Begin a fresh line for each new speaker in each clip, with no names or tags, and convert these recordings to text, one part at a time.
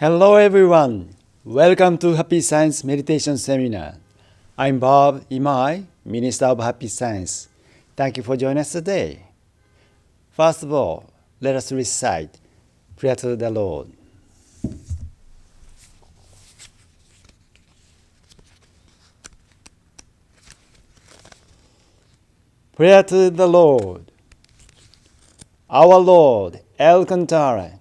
Hello everyone. Welcome to Happy Science Meditation Seminar. I'm Bob Imai, Minister of Happy Science. Thank you for joining us today. First of all, let us recite Prayer to the Lord. Prayer to the Lord. Our Lord, El Cantara,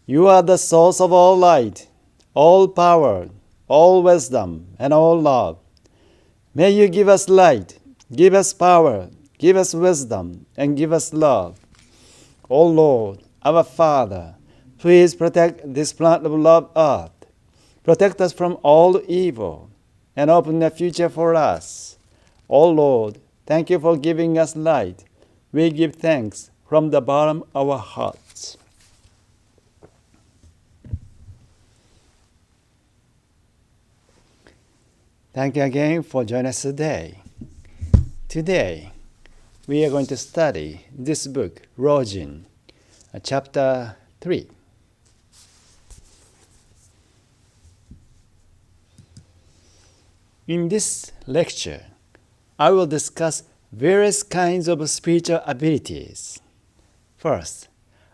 you are the source of all light, all power, all wisdom, and all love. May you give us light, give us power, give us wisdom, and give us love. O Lord, our Father, please protect this plant of love earth. Protect us from all evil, and open a future for us. O Lord, thank you for giving us light. We give thanks from the bottom of our hearts. Thank you again for joining us today. Today, we are going to study this book, Rojin, chapter 3. In this lecture, I will discuss various kinds of spiritual abilities. First,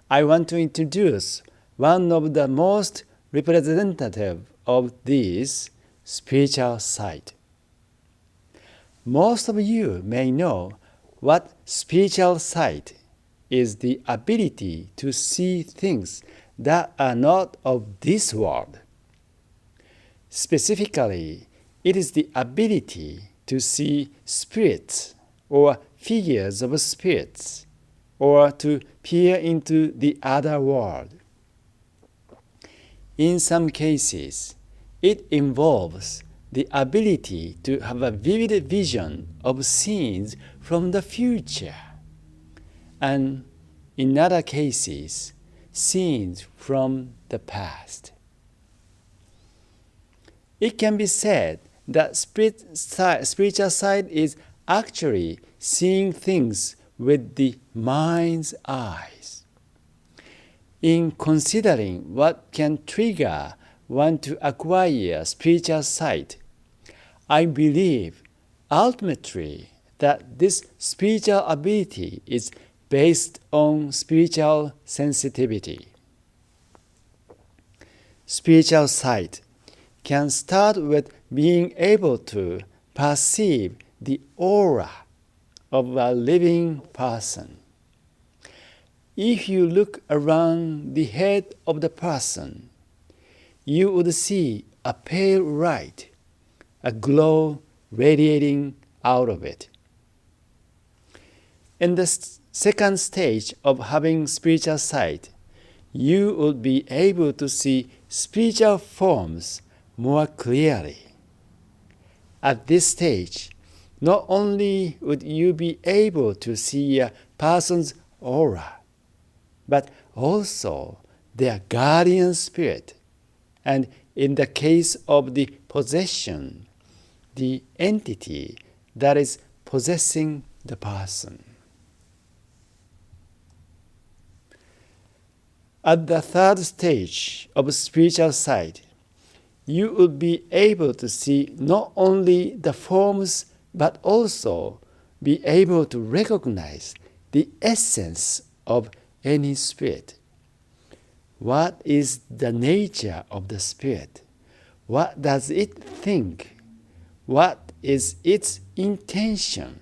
I want to introduce one of the most representative of these, spiritual sight. Most of you may know what spiritual sight is: the ability to see things that are not of this world. Specifically, it is the ability to see spirits or figures of spirits, or to peer into the other world. In some cases, it involves the ability to have a vivid vision of scenes from the future, and in other cases, scenes from the past. It can be said that spiritual sight is actually seeing things with the mind's eyes. In considering what can trigger one to acquire spiritual sight, I believe ultimately that this spiritual ability is based on spiritual sensitivity. Spiritual sight can start with being able to perceive the aura of a living person. If you look around the head of the person, you would see a pale light, a glow radiating out of it. In the second stage of having spiritual sight, you would be able to see spiritual forms more clearly. At this stage, not only would you be able to see a person's aura, but also their guardian spirit, and in the case of the possession, the entity that is possessing the person. At the third stage of spiritual sight, you would be able to see not only the forms but also be able to recognize the essence of any spirit. What is the nature of the spirit? What does it think? What is its intention?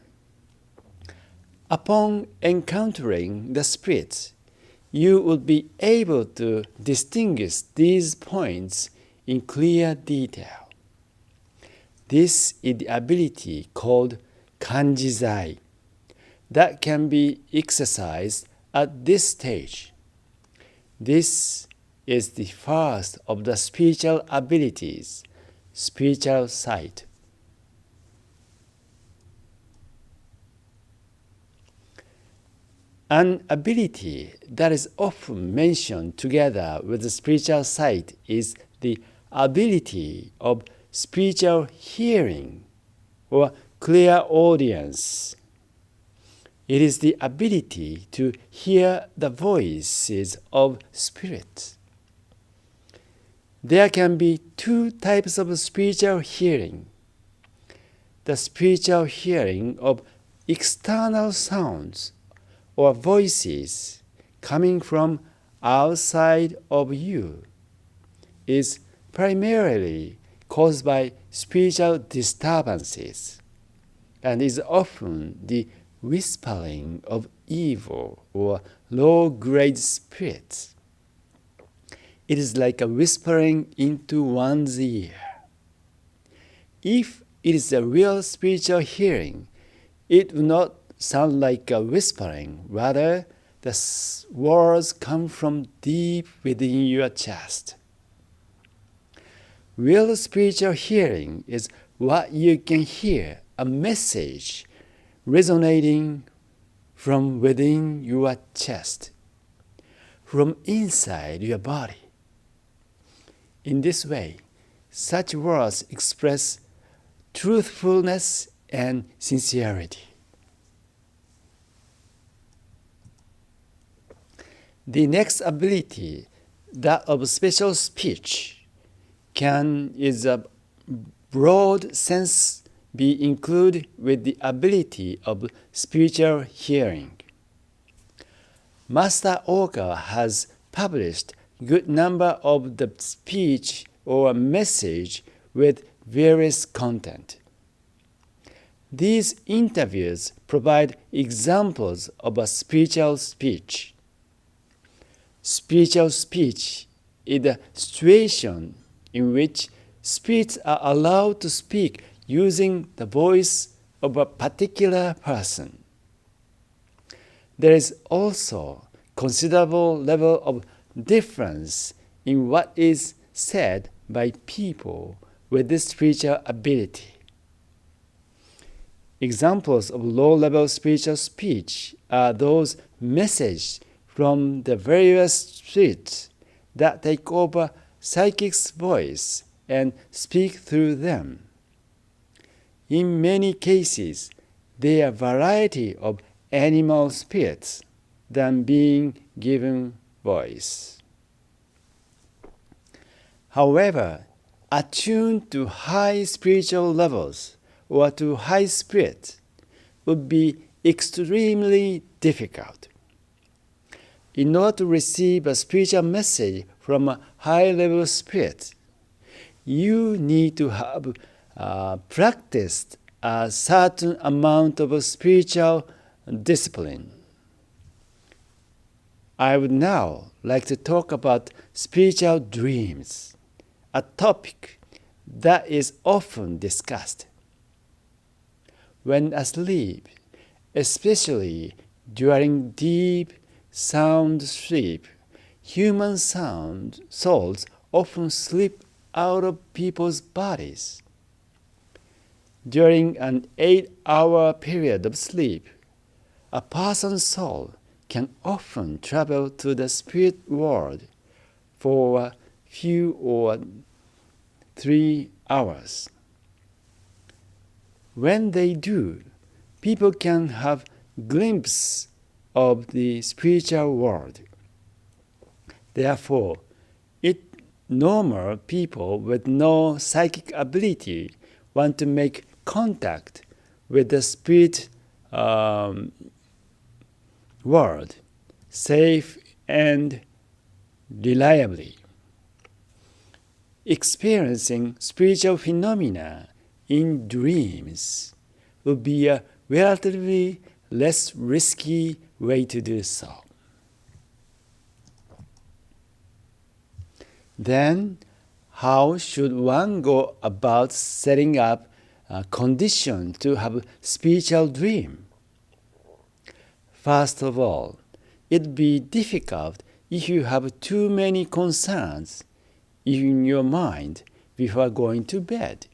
Upon encountering the spirits, you would be able to distinguish these points in clear detail. This is the ability called kanjizai that can be exercised at this stage. This is the first of the spiritual abilities, spiritual sight. An ability that is often mentioned together with the spiritual sight is the ability of spiritual hearing or clairaudience. It is the ability to hear the voices of spirits. There can be two types of spiritual hearing. The spiritual hearing of external sounds or voices coming from outside of you is primarily caused by spiritual disturbances and is often the whispering of evil or low-grade spirits. It is like a whispering into one's ear. If it is a real spiritual hearing, it will not sound like a whispering. Rather, the words come from deep within your chest. Real spiritual hearing is what you can hear, a message resonating from within your chest, from inside your body. In this way, such words express truthfulness and sincerity. The next ability, that of special speech, can, in a broad sense, be included with the ability of spiritual hearing. Master Oka has published a good number of the speech or message with various content. These interviews provide examples of a spiritual speech. Spiritual speech is a situation in which spirits are allowed to speak using the voice of a particular person. There is also considerable level of difference in what is said by people with this spiritual ability. Examples of low-level spiritual speech are those messages from the various spirits that take over psychic's voice and speak through them. In many cases, there are a variety of animal spirits than being given voice. However, attuned to high spiritual levels or to high spirits would be extremely difficult. In order to receive a spiritual message from a high-level spirit, you need to have practiced a certain amount of spiritual discipline. I would now like to talk about spiritual dreams, a topic that is often discussed. When asleep, especially during deep sound sleep, human souls often slip out of people's bodies. During an 8-hour period of sleep, a person's soul can often travel to the spirit world for a few or 3 hours. When they do, people can have glimpses of the spiritual world. Therefore, normal people with no psychic ability want to make contact with the spirit world safe and reliably. Experiencing spiritual phenomena in dreams would be a relatively less risky way to do so. Then, how should one go about setting up a condition to have a spiritual dream? First of all, it'd be difficult if you have too many concerns in your mind before going to bed.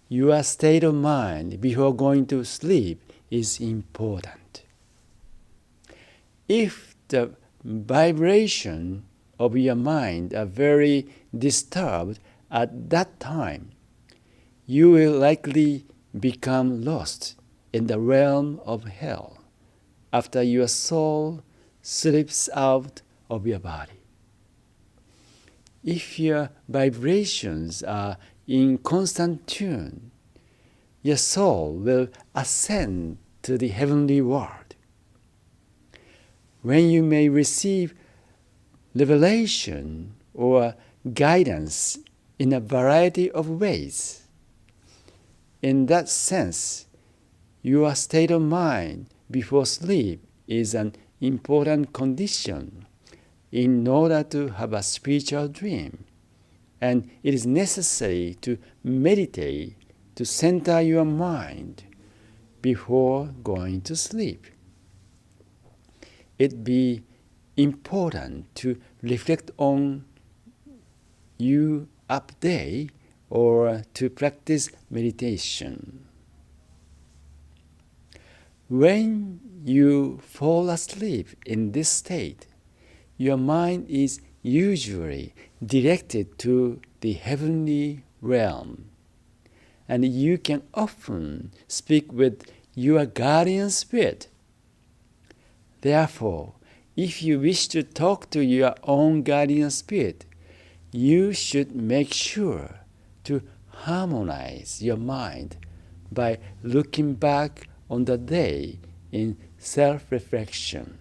Your state of mind before going to sleep is important. If the vibration of your mind are very disturbed at that time, you will likely become lost in the realm of hell after your soul slips out of your body. If your vibrations are in constant tune, your soul will ascend to the heavenly world. When you may receive revelation or guidance in a variety of ways, in that sense, your state of mind before sleep is an important condition in order to have a spiritual dream, and it is necessary to meditate to center your mind before going to sleep. It be important to reflect on you upday or to practice meditation. When you fall asleep in this state, your mind is usually directed to the heavenly realm, and you can often speak with your guardian spirit. Therefore, if you wish to talk to your own guardian spirit, you should make sure to harmonize your mind by looking back on the day in self-reflection.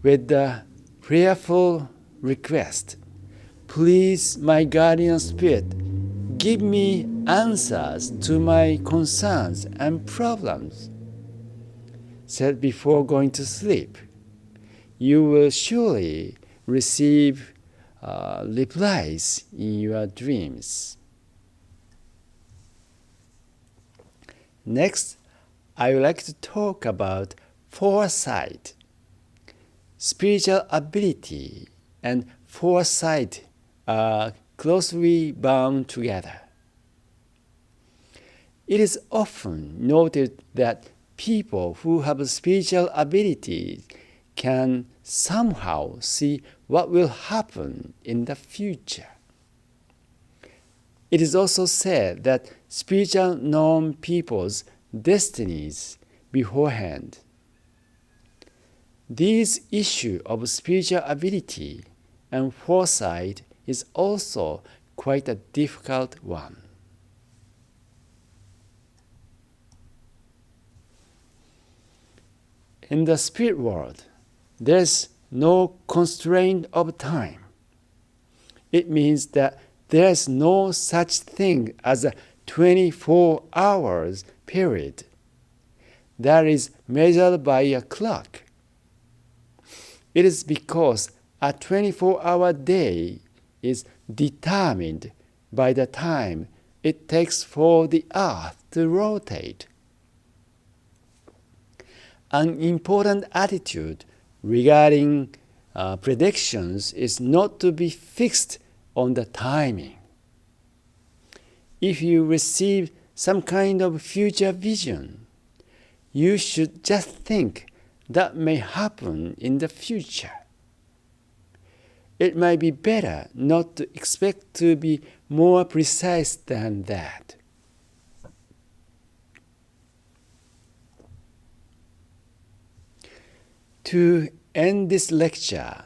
With the prayerful request, please, my guardian spirit, give me answers to my concerns and problems, said before going to sleep, you will surely receive replies in your dreams. Next, I would like to talk about foresight. Spiritual ability and foresight are closely bound together. It is often noted that people who have spiritual abilities can somehow see what will happen in the future. It is also said that spiritual know people's destinies beforehand. This issue of spiritual ability and foresight is also quite a difficult one. In the spirit world, there is no constraint of time. It means that there is no such thing as a 24 hours period that is measured by a clock. It is because a 24-hour day is determined by the time it takes for the earth to rotate. An important attitude regarding predictions is not to be fixed on the timing. If you receive some kind of future vision, you should just think that may happen in the future. It might be better not to expect to be more precise than that. To end this lecture,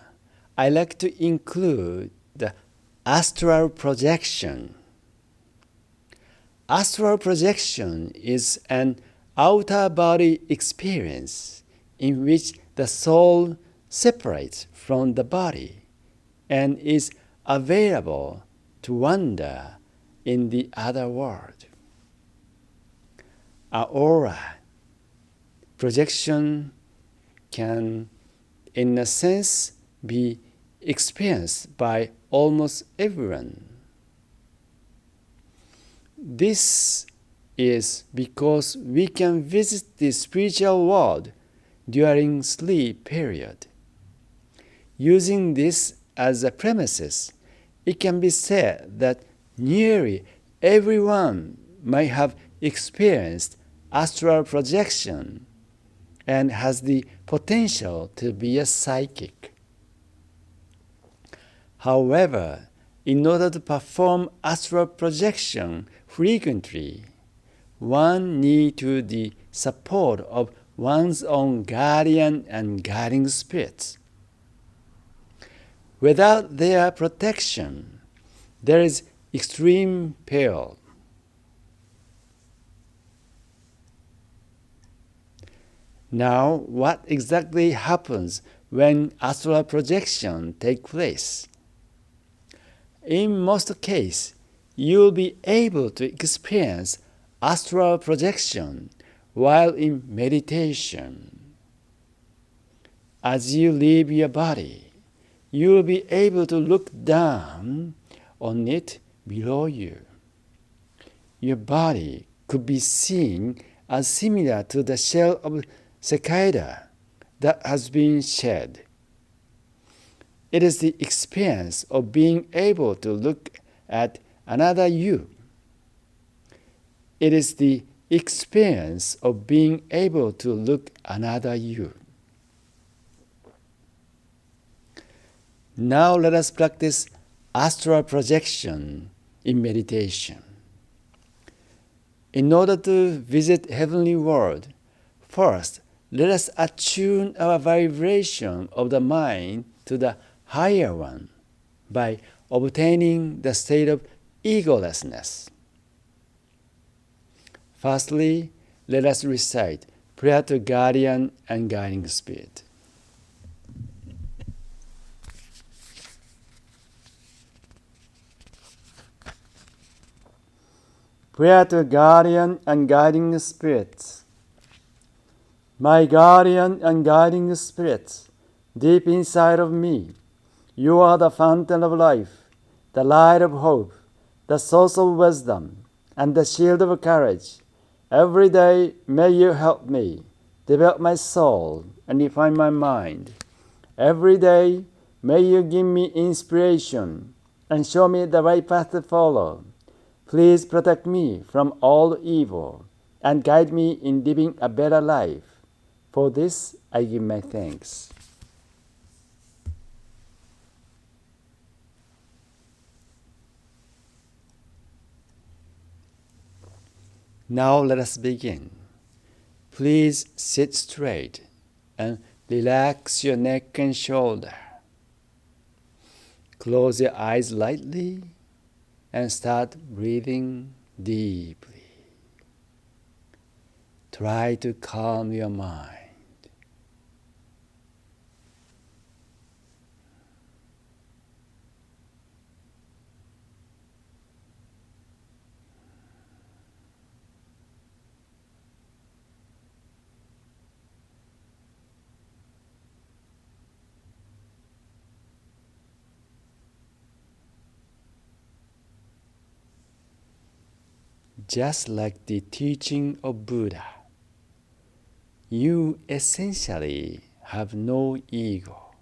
I like to include the astral projection. Astral projection is an outer body experience in which the soul separates from the body and is available to wander in the other world. Aura projection can, in a sense, be experienced by almost everyone. This is because we can visit the spiritual world during sleep period. Using this as a premises, it can be said that nearly everyone might have experienced astral projection and has the potential to be a psychic. However, in order to perform astral projection frequently, one needs the support of one's own guardian and guiding spirits. Without their protection, there is extreme peril. Now, what exactly happens when astral projection takes place? In most cases, you will be able to experience astral projection while in meditation. As you leave your body, you will be able to look down on it below you. Your body could be seen as similar to the shell of a cicada that has been shed. It is the experience of being able to look at another you. It is the experience of being able to look another you. Now let us practice astral projection in meditation. In order to visit heavenly world, first let us attune our vibration of the mind to the higher one by obtaining the state of egolessness. Firstly, let us recite prayer to guardian and guiding spirit. Prayer to guardian and guiding spirits. My guardian and guiding spirits, deep inside of me, you are the fountain of life, the light of hope, the source of wisdom, and the shield of courage. Every day may you help me develop my soul and refine my mind. Every day may you give me inspiration and show me the right path to follow. Please protect me from all evil and guide me in living a better life. For this I give my thanks. Now let us begin. Please sit straight and relax your neck and shoulder. Close your eyes lightly and start breathing deeply. Try to calm your mind. Just like the teaching of Buddha, you essentially have no ego.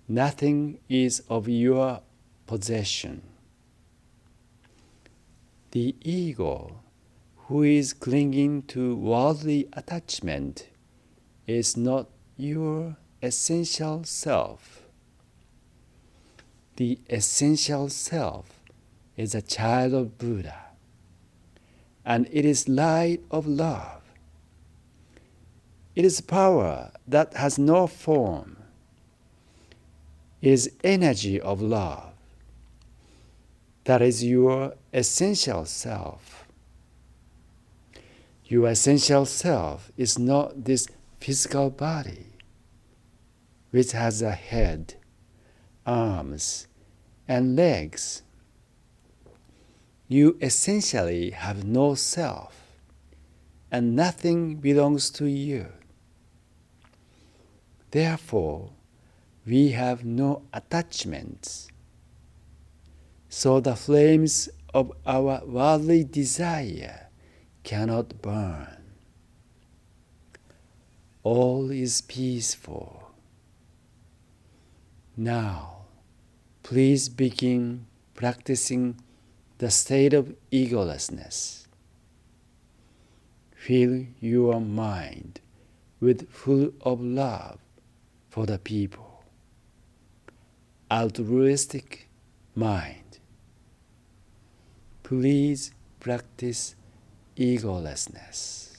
Nothing is of your possession. The ego, who is clinging to worldly attachment, is not your essential self. The essential self is a child of Buddha, and it is light of love. It is power that has no form. It is energy of love. That is your essential self. Your essential self is not this physical body, which has a head, arms, and legs. You essentially have no self, and nothing belongs to you. Therefore, we have no attachments. So the flames of our worldly desire cannot burn. All is peaceful. Now, please begin practicing the state of egolessness. Fill your mind with full of love for the people. Altruistic mind. Please practice egolessness.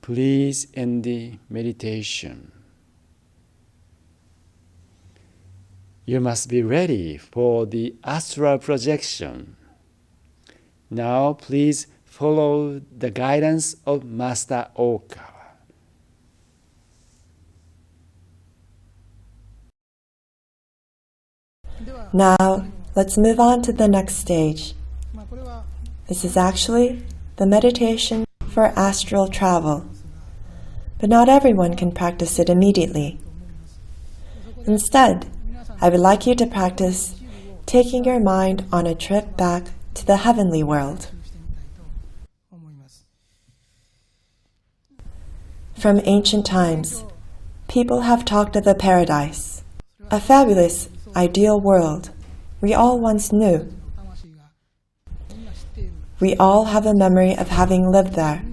Please end the meditation. You must be ready for the astral projection. Now please follow the guidance of Master Oka.
Now, let's move on to the next stage. This is actually the meditation for astral travel, but not everyone can practice it immediately. Instead, I would like you to practice taking your mind on a trip back to the heavenly world. From ancient times, people have talked of a paradise, a fabulous, ideal world we all once knew. We all have a memory of having lived there,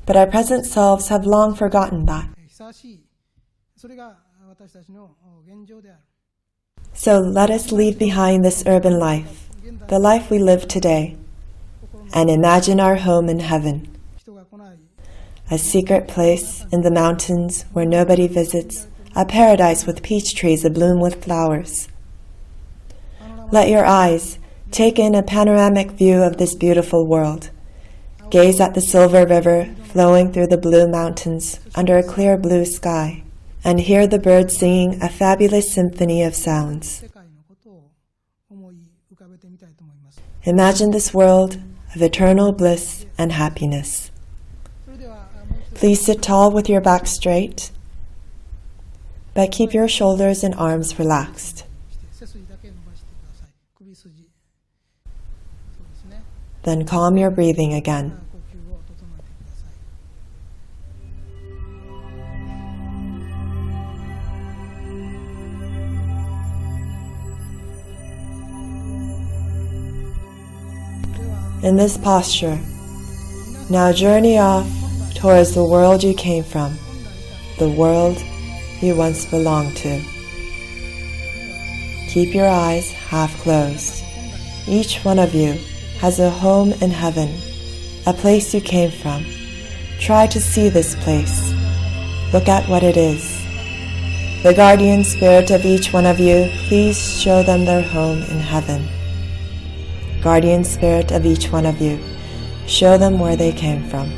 but our present selves have long forgotten that. So let us leave behind this urban life, the life we live today, and imagine our home in heaven, a secret place in the mountains where nobody visits, a paradise with peach trees abloom with flowers. Let your eyes take in a panoramic view of this beautiful world. Gaze at the silver river flowing through the blue mountains under a clear blue sky, and hear the birds singing a fabulous symphony of sounds. Imagine this world of eternal bliss and happiness. Please sit tall with your back straight, but keep your shoulders and arms relaxed. Then calm your breathing again. In this posture, now journey off towards the world you came from, the world you once belonged to. Keep your eyes half closed. Each one of you has a home in heaven, a place you came from. Try to see this place. Look at what it is. The guardian spirit of each one of you, please show them their home in heaven. Guardian spirit of each one of you, show them where they came from.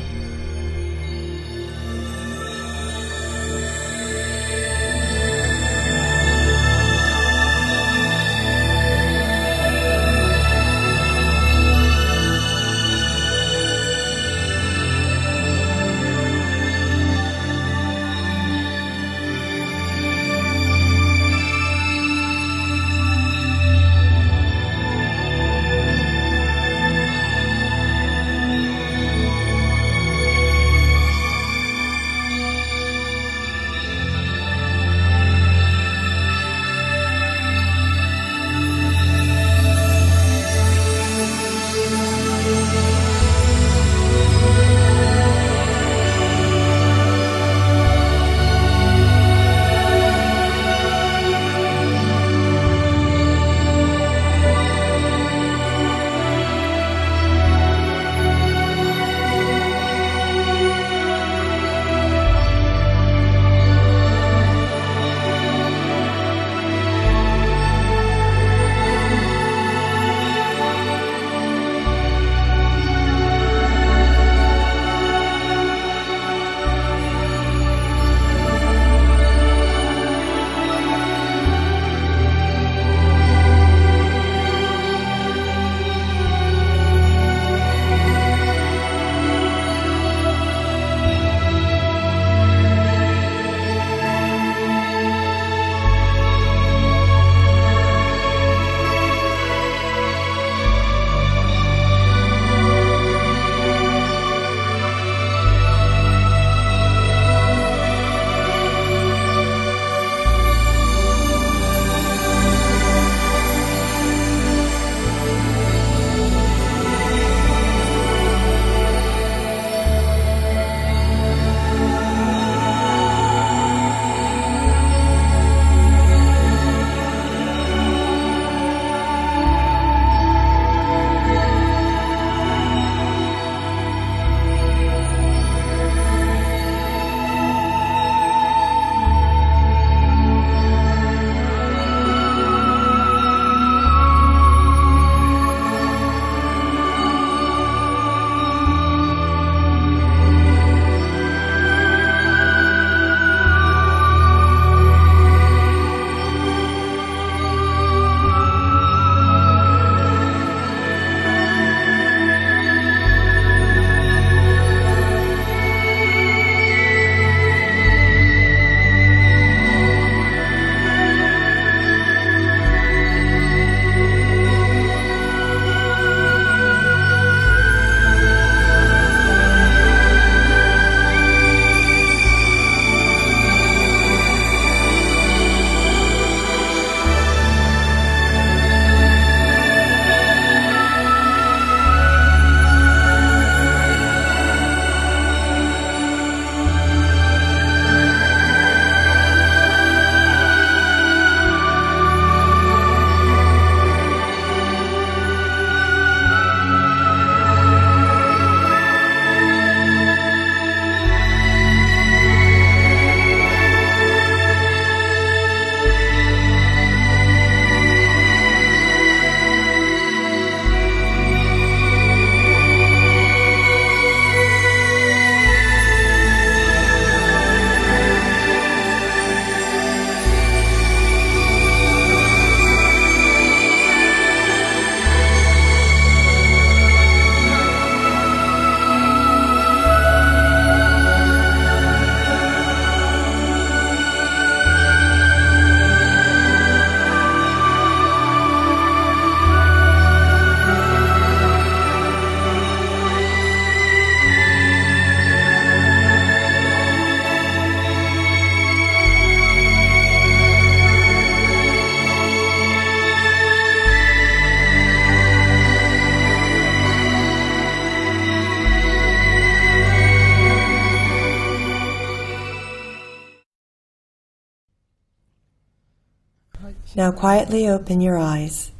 Now quietly open your eyes.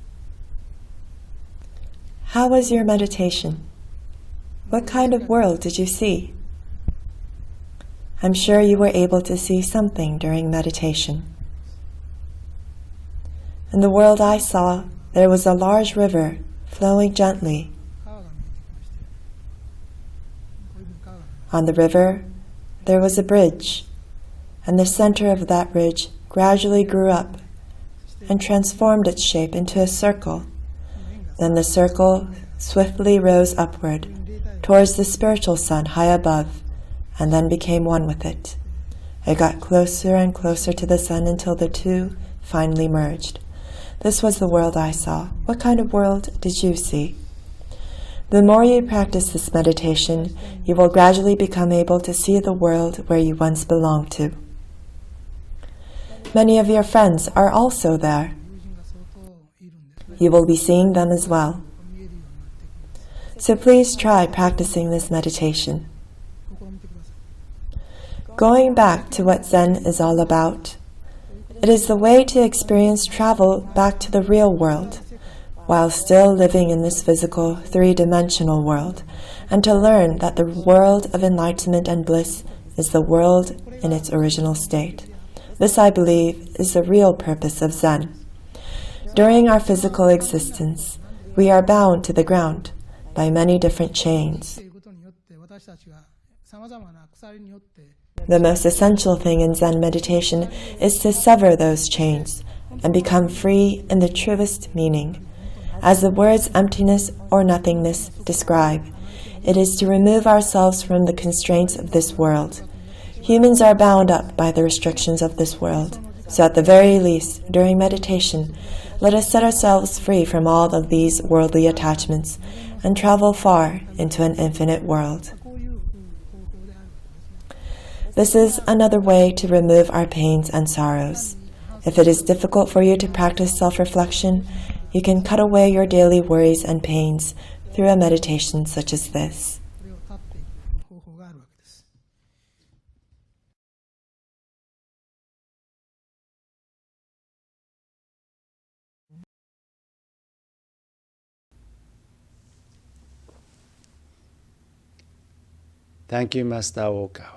How was your meditation? What kind of world did you see? I'm sure you were able to see something during meditation. In the world I saw, there was a large river flowing gently. On the river, there was a bridge, and the center of that bridge gradually grew up and transformed its shape into a circle. Then the circle swiftly rose upward towards the spiritual sun high above, and then became one with it. It got closer and closer to the sun until the two finally merged. This was the world I saw. What kind of world did you see? The more you practice this meditation, you will gradually become able to see the world where you once belonged to. Many of your friends are also there. You will be seeing them as well. So please try practicing this meditation. Going back to what Zen is all about, it is the way to experience travel back to the real world, while still living in this physical, three-dimensional world, and to learn that the world of enlightenment and bliss is the world in its original state. This, I believe, is the real purpose of Zen. During our physical existence, we are bound to the ground by many different chains. The most essential thing in Zen meditation is to sever those chains and become free in the truest meaning. As the words emptiness or nothingness describe, it is to remove ourselves from the constraints of this world. Humans are bound up by the restrictions of this world, so at the very least, during meditation, let us set ourselves free from all of these worldly attachments and travel far into an infinite world. This is another way to remove our pains and sorrows. If it is difficult for you to practice self-reflection, you can cut away your daily worries and pains through a meditation such as this.
Thank you, Master Okawa.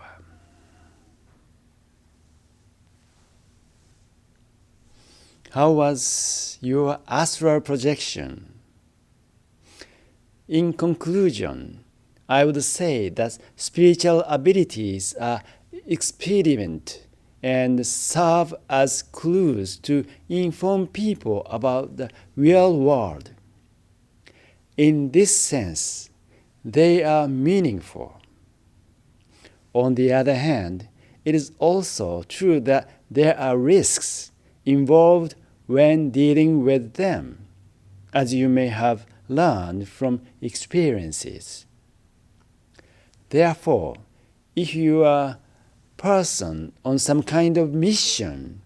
How was your astral projection? In conclusion, I would say that spiritual abilities are experiment and serve as clues to inform people about the real world. In this sense, they are meaningful. On the other hand, it is also true that there are risks involved when dealing with them, as you may have learned from experiences. Therefore, if you are a person on some kind of mission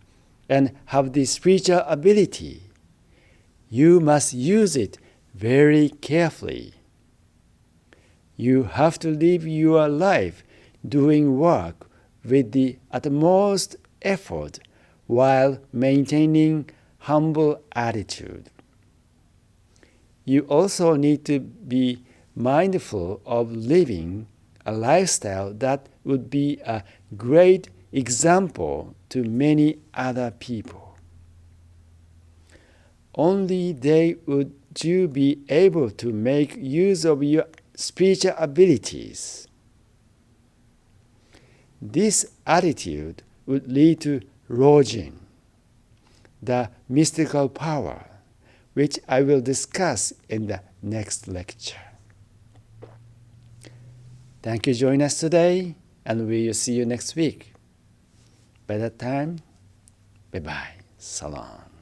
and have the spiritual ability, you must use it very carefully. You have to live your life doing work with the utmost effort while maintaining humble attitude. You also need to be mindful of living a lifestyle that would be a great example to many other people. Only then would you be able to make use of your spiritual abilities. This attitude would lead to Rojin, the mystical power, which I will discuss in the next lecture. Thank you for joining us today, and we will see you next week. By that time, bye-bye. Salam.